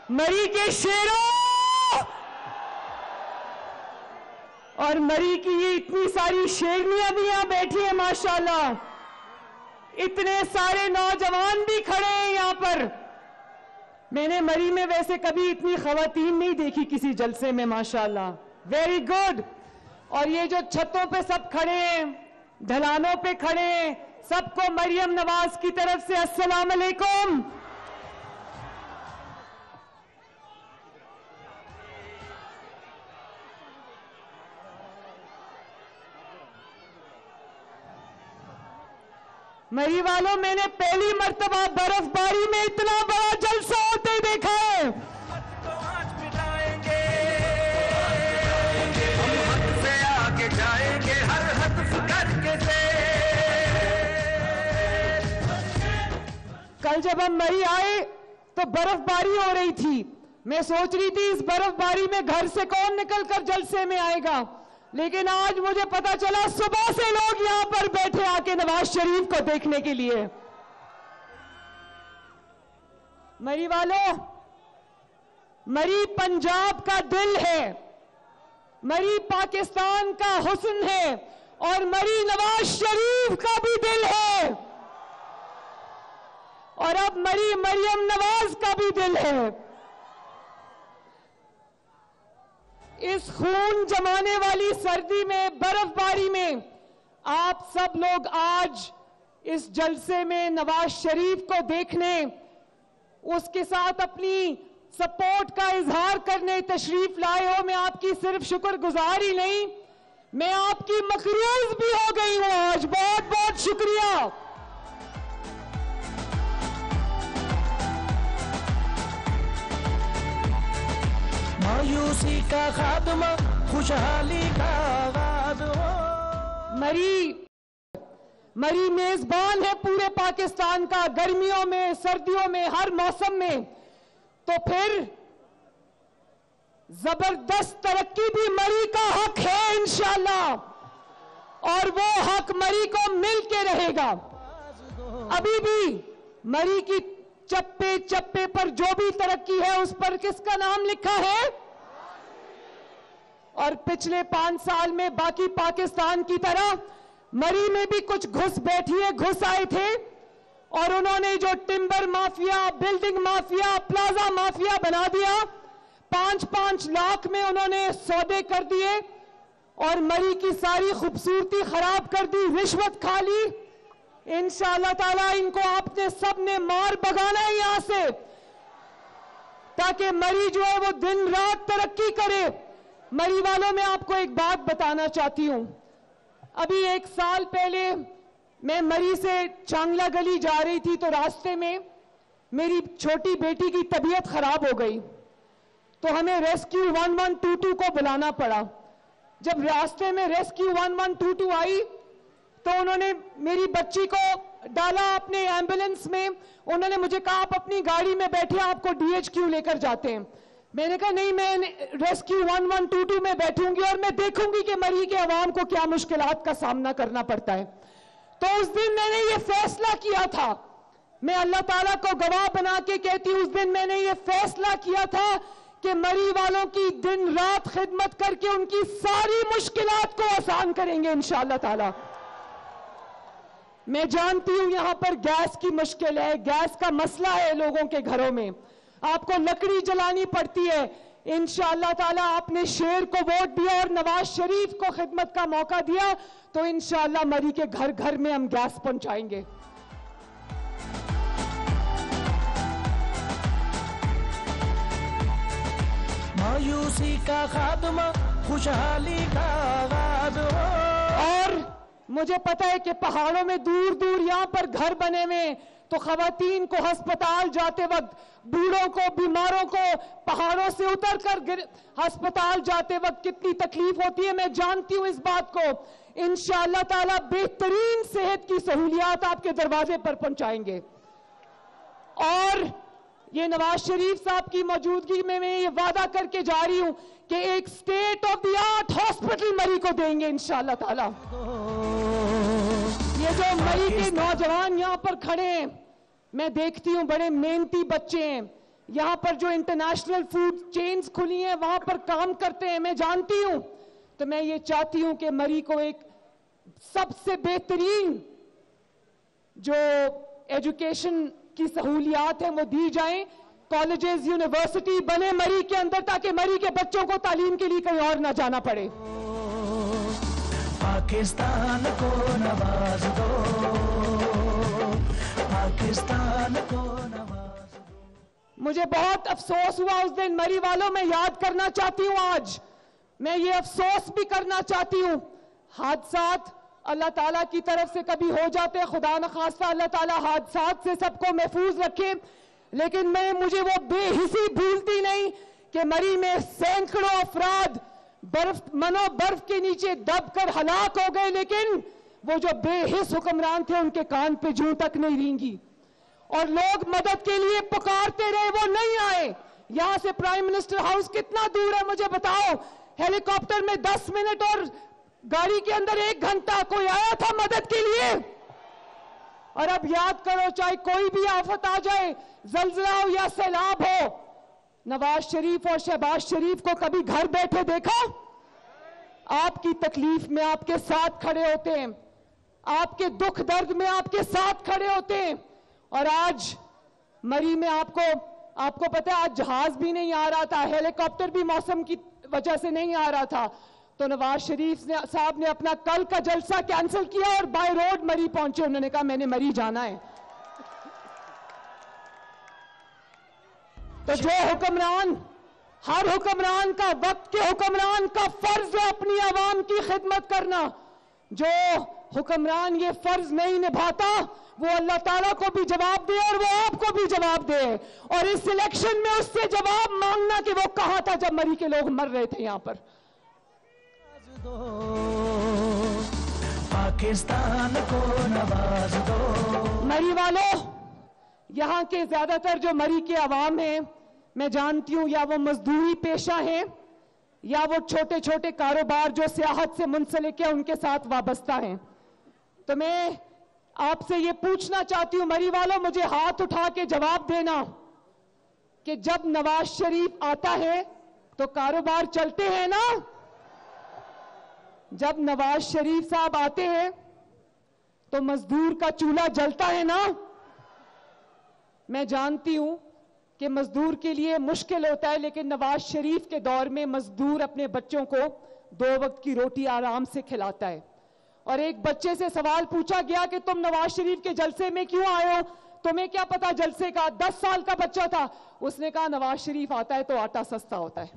मरी के शेरों और मरी की ये इतनी सारी शेरनियां भी यहां बैठी हैं माशाल्लाह। इतने सारे नौजवान भी खड़े हैं यहां पर। मैंने मरी में वैसे कभी इतनी खवातीन नहीं देखी किसी जलसे में माशाल्लाह। Very good. और ये जो छतों पे सब खड़े हैं, ढलानों पे खड़े हैं, सबको मरियम नवाज की तरफ से अस्सलाम अलैकुम। मरी वालों, मैंने पहली मर्तबा बर्फबारी में इतना बड़ा जलसा होते देखा है। कल जब हम मरी आए तो बर्फबारी हो रही थी। मैं सोच रही थी इस बर्फबारी में घर से कौन निकलकर जलसे में आएगा, लेकिन आज मुझे पता चला सुबह से लोग यहां पर बैठे आके नवाज शरीफ को देखने के लिए। मरी वालों, मरी पंजाब का दिल है, मरी पाकिस्तान का हुस्न है और मरी नवाज शरीफ का भी दिल है और अब मरी मरियम नवाज का भी दिल है। इस खून जमाने वाली सर्दी में, बर्फबारी में आप सब लोग आज इस जलसे में नवाज शरीफ को देखने, उसके साथ अपनी सपोर्ट का इजहार करने तशरीफ लाए हो। मैं आपकी सिर्फ शुक्रगुजार ही नहीं, मैं आपकी मकरूज भी हो गई हूं आज। बहुत बहुत शुक्रिया। मायूसी का खात्मा, खुशहाली का आगाज हो। मरी मेजबान है पूरे पाकिस्तान का, गर्मियों में, सर्दियों में, हर मौसम में। तो फिर जबरदस्त तरक्की भी मरी का हक है इंशाअल्लाह, और वो हक मरी को मिल के रहेगा। अभी भी मरी की चप्पे चप्पे पर जो भी तरक्की है उस पर किसका नाम लिखा है? और पिछले 5 साल में बाकी पाकिस्तान की तरह मरी में भी कुछ घुस बैठिए घुस आए थे और उन्होंने जो timber mafia, building mafia, plaza mafia बना दिया। 5-5 लाख में उन्होंने सौदे कर दिए और मरी की सारी खूबसूरती खराब कर दी, रिश्वत खा ली। इंशाअल्लाह ताला इनको आपने सबने मार भगाना है यहां से, ताकि मरी जो है वो दिन रात तरक्की करे। मरी वालों, मैं आपको एक बात बताना चाहती हूं। अभी 1 साल पहले मैं मरी से चांगला गली जा रही थी तो रास्ते में मेरी छोटी बेटी की तबीयत खराब हो गई, तो हमें रेस्क्यू 1122 को बुलाना पड़ा। जब रास्ते में रेस्क्यू 1122 आई तो उन्होंने मेरी बच्ची को डाला अपने एम्बुलेंस में। उन्होंने मुझे कहा आप अपनी गाड़ी में बैठे, आपको डीएचक्यू लेकर जाते हैं। मैंने कहा नहीं, मैं रेस्क्यू 1122 में बैठूंगी और मैं देखूंगी कि मरी के अवाम को क्या मुश्किलात का सामना करना पड़ता है। तो उस दिन मैंने ये फैसला किया था, मैं अल्लाह ताला को गवाह बना के कहती हूं, उस दिन मैंने ये फैसला किया था कि मरी वालों की दिन रात खिदमत करके उनकी सारी मुश्किलात को आसान करेंगे इंशाअल्लाह ताला। मैं जानती हूं यहां पर गैस की मुश्किल है, गैस का मसला है लोगों के घरों में, आपको लकड़ी जलानी पड़ती है। इंशाअल्लाह ताला आपने शेर को वोट दिया और नवाज शरीफ को खिदमत का मौका दिया, तो इंशाअल्लाह मरी के घर घर में हम गैस पहुंचाएंगे। मायूसी का खात्मा, खुशहाली का आगाज हो। और मुझे पता है कि पहाड़ों में दूर दूर यहां पर घर बने हुए, तो खवातीन को अस्पताल जाते वक्त, बूढ़ों को, बीमारों को पहाड़ों से उतरकर अस्पताल जाते वक्त कितनी तकलीफ होती है, मैं जानती हूं इस बात को। इंशाअल्लाह ताला बेहतरीन सेहत की सहूलियात आपके दरवाजे पर पहुंचाएंगे। और ये नवाज शरीफ साहब की मौजूदगी में मैं ये वादा करके जा रही हूं कि एक state of the art hospital मरी को देंगे इंशाअल्लाह ताला। ये जो मरी के नौजवान यहां पर खड़े हैं, मैं देखती हूं बड़े मेहनती बच्चे हैं, यहाँ पर जो इंटरनेशनल फूड चेन्स खुली हैं वहां पर काम करते हैं, मैं जानती हूं। तो मैं ये चाहती हूं कि मरी को एक सबसे बेहतरीन जो एजुकेशन की सहूलियात है वो दी जाए, कॉलेजेस यूनिवर्सिटी बने मरी के अंदर, ताकि मरी के बच्चों को तालीम के लिए कहीं और ना जाना पड़े। पाकिस्तान को नवाज दो, पाकिस्तान को नवाज दो। मुझे बहुत अफसोस हुआ उस दिन मरी वालों, मैं याद करना चाहती हूं आज, मैं ये अफसोस भी करना चाहती हूं। हादसात अल्लाह ताला की तरफ से कभी हो जाते हैं, खुदा न खास्ता अल्लाह ताला हादसात से सबको महफूज रखे, लेकिन मुझे वो बेहिसी भूलती नहीं कि मरी में सैकड़ों अफराद बर्फ के नीचे दबकर हलाक हो गए, लेकिन वो जो बेहिस हुक्मरान थे उनके कान पे जूं तक नहीं रेंगी, और लोग मदद के लिए पुकारते रहे, वो नहीं आए। यहां से प्राइम मिनिस्टर हाउस कितना दूर है मुझे बताओ? हेलीकॉप्टर में 10 मिनट और गाड़ी के अंदर 1 घंटा, कोई आया था मदद के लिए? और अब याद करो, चाहे कोई भी आफत आ जाए, जलजला हो या सैलाब हो, नवाज शरीफ और शहबाज शरीफ को कभी घर बैठे देखा? आपकी तकलीफ में आपके साथ खड़े होते हैं, आपके दुख दर्द में आपके साथ खड़े होते हैं। और आज मरी में आपको पता है, आज जहाज भी नहीं आ रहा था, हेलीकॉप्टर भी मौसम की वजह से नहीं आ रहा था, तो नवाज शरीफ साहब ने अपना कल का जलसा कैंसिल किया और बाय रोड मरी पहुंचे। उन्होंने कहा मैंने मरी जाना है। तो जो हुक्मरान, हर हुक्मरान का, वक्त के हुक्मरान का फर्ज है अपनी आवाम की खिदमत करना। जो हुक्मरान ये फर्ज नहीं निभाता वो अल्लाह ताला को भी जवाब दे और वो आपको भी जवाब दे, और इस इलेक्शन में उससे जवाब मांगना कि वो कहां था जब मरी के लोग मर रहे थे यहां पर। पाकिस्तान को नवाज दो। मरी वालों, यहां के ज्यादातर जो मरी के अवाम हैं, मैं जानती हूं या वो मजदूरी पेशा हैं या वो छोटे छोटे कारोबार जो सियाहत से मुंसलिक है उनके साथ वाबस्ता हैं। तो मैं आपसे ये पूछना चाहती हूं मरी वालों, मुझे हाथ उठा के जवाब देना कि जब नवाज शरीफ आता है तो कारोबार चलते हैं ना? जब नवाज शरीफ साहब आते हैं तो मजदूर का चूल्हा जलता है ना? मैं जानती हूं कि मजदूर के लिए मुश्किल होता है, लेकिन नवाज शरीफ के दौर में मजदूर अपने बच्चों को 2 वक्त की रोटी आराम से खिलाता है। और एक बच्चे से सवाल पूछा गया कि तुम नवाज शरीफ के जलसे में क्यों आए हो, तुम्हें क्या पता जलसे का? 10 साल का बच्चा था, उसने कहा नवाज शरीफ आता है तो आटा सस्ता होता है।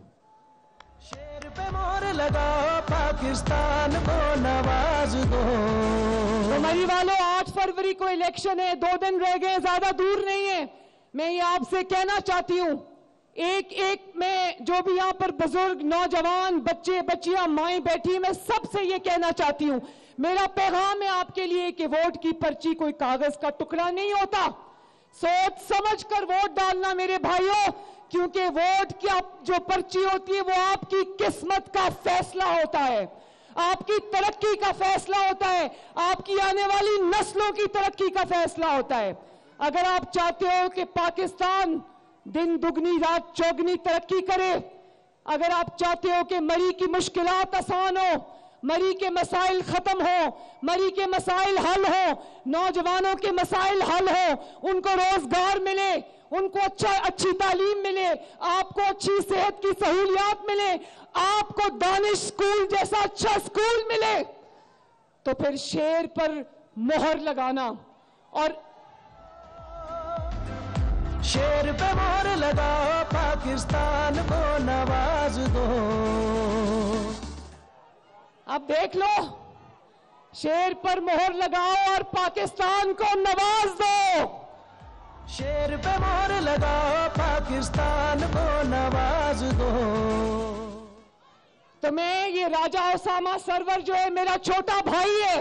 शेर पे मोहर लगाओ, पाकिस्तान को नवाज दो। तो मरी वालों, 8 फरवरी को इलेक्शन है, 2 दिन रह गए, ज्यादा दूर नहीं है। मैं ये आपसे कहना चाहती हूं, एक में जो भी यहां पर बुजुर्ग, नौजवान, बच्चे, बच्चियां, माएं बैठी, मैं सबसे ये कहना चाहती हूं, मेरा पैगाम है आपके लिए कि वोट की पर्ची कोई कागज का टुकड़ा नहीं होता। सोच समझ कर वोट डालना मेरे भाइयों, क्योंकि वोट की जो पर्ची होती है वो आपकी किस्मत का फैसला होता है, आपकी तरक्की का फैसला होता है, आपकी आने वाली नस्लों की तरक्की का फैसला होता है। अगर आप चाहते हो कि पाकिस्तान दिन दुगनी रात चौगनी तरक्की करे, अगर आप चाहते हो कि मरी की मुश्किलात आसान हो, मरी के मसाइल खत्म हो, मरी के मसाइल हल हो, नौजवानों के मसाइल हल हो, उनको रोजगार मिले, उनको अच्छी तालीम मिले, आपको अच्छी सेहत की सहूलियात मिले, आपको दानिश स्कूल जैसा अच्छा स्कूल मिले, तो फिर शेर पर मोहर लगाना और शेर पे मोहर लगाओ, पाकिस्तान को नवाज दो। अब देख लो, शेर पर मोहर लगाओ और पाकिस्तान को नवाज दो। शेर पे मोहर लगाओ, पाकिस्तान को नवाज दो। तो मैं ये राजा ओसामा सरवर जो है मेरा छोटा भाई है,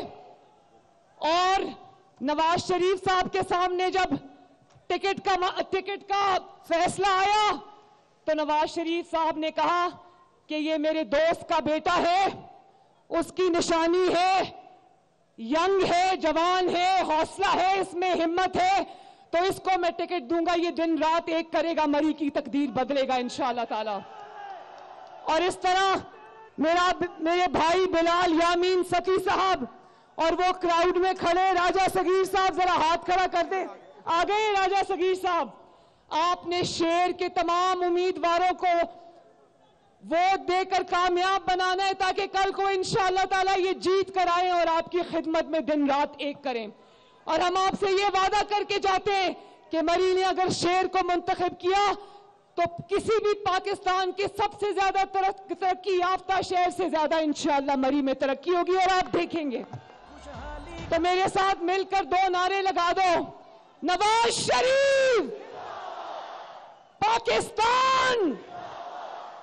और नवाज शरीफ साहब के सामने जब टिकट का फैसला आया तो नवाज शरीफ साहब ने कहा कि ये मेरे दोस्त का बेटा है, उसकी निशानी है, यंग है, जवान है, हौसला है, इसमें हिम्मत है, तो तो इसको मैं टिकट दूंगा। ये दिन रात एक करेगा, मरी की तकदीर बदलेगा इंशाअल्लाह ताला। और इस तरह मेरे भाई बिलाल यामीन सकी साहब और वो क्राउड में खड़े राजा सगीर साहब, जरा हाथ खड़ा कर दे। आ गए राजा सगीर साहब। आपने शेर के तमाम उम्मीदवारों को वोट देकर कामयाब बनाना है ताकि कल को इंशाअल्लाह ताला ये जीत कर आए और आपकी खिदमत में दिन रात एक करें। और हम आपसे ये वादा करके जाते हैं कि मरी ने अगर शेर को मुंतखब किया तो किसी भी पाकिस्तान के सबसे ज्यादा तरक्की याफ्ता शहर से ज्यादा इंशाअल्लाह मरी में तरक्की होगी और आप देखेंगे। तो मेरे साथ मिलकर 2 नारे लगा दो। नवाज शरीफ, पाकिस्तान।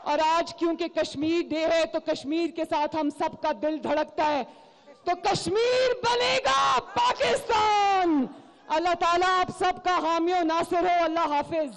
और आज क्योंकि कश्मीर डे है तो कश्मीर के साथ हम सबका दिल धड़कता है, तो कश्मीर बनेगा पाकिस्तान। अल्लाह ताला आप सबका हामी और नासिर हो। अल्लाह हाफिज।